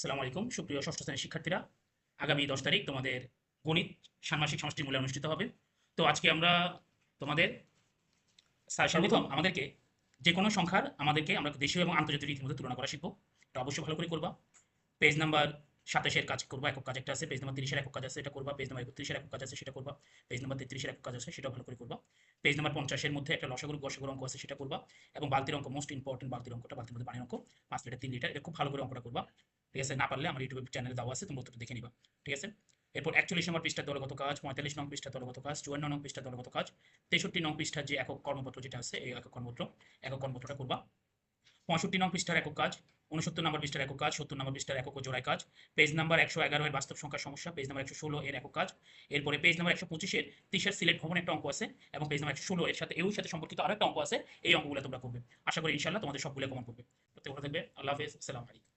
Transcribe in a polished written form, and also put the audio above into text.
আসসালামু আলাইকুম সুপ্রিয় ষষ্ঠ শ্রেণীর শিক্ষার্থীরা। আগামী 10 তারিখ তোমাদের গণিত ষান্মাসিক সমষ্টির মূল্যায়ন অনুষ্ঠিত হবে। তো আজকে আমরা তোমাদের সর্বপ্রথম আমাদেরকে যে কোনো সংখ্যার আমরা দেশীয় এবং আন্তর্জাতিক রীতির মধ্যে তুলনা করা শিখবো। এটা অবশ্যই ভালো করে করবা। পেজ নাম্বার 27-এর কাজ করবা, একক কাজ একটা আছে। পেজ নাম্বার 30-এর একক কাজ আছে, এটা করবা। পেজ নাম্বার 31-এর একক কাজ আছে, সেটা করবা। পেজ নাম্বার 33-এর একক কাজ আছে, সেটাও ভালো করে করবা। পেজ নাম্বার 50-এর মধ্যে একটা লসাগু গসাগুর অঙ্ক আছে, সেটা করবা। এবং বালতির অঙ্ক, মোস্ট ইম্পর্টেন্ট বালতির অঙ্কটা, বালতির মধ্যে পানির অঙ্ক 5 লিটার 3 লিটার, এটা খুব ভালো করে অঙ্কটা করবা। ঠিক আছে? না পারলে আমার ইউটিউব চ্যানেলে দেওয়া আছে, তোমরা উত্তরটা দেখে নিবা। ঠিক আছে? এরপর 41 নম্বর পৃষ্ঠার দলগত কাজ, 45 নং পৃষ্ঠার দলগত কাজ, 54 নং পৃষ্ঠার দলগত কাজ, 63 নং পৃষ্ঠার যে একক কর্মপত্র যেটা আছে, এই একক কর্মপত্রটা করবা। 65 নং পৃষ্ঠার একক কাজ, 69 নম্বর পৃষ্ঠার একক কাজ, 70 নম্বর পৃষ্ঠার একক ও জোড়ায় কাজ, পেজ নাম্বার 111 এর বাস্তব সংখ্যার সমস্যা, পেজ নাম্বার 116 এর একক কাজ। এরপরে পেজ নাম্বার 125 এর 30 সিলেট ভবন একটা অঙ্ক আছে, এবং পেজ নাম্বার 116 এর সাথে সাথে সম্পর্কিত আরো একটা অঙ্ক আছে। এই অঙ্কগুলো তোমরা করবে। আশা করি ইনশাআল্লাহ তোমাদের সবগুলো কমন করবে। তো ভালো থাকবে। আল্লাহ হাফেজ। আসসালামু আলাইকুম।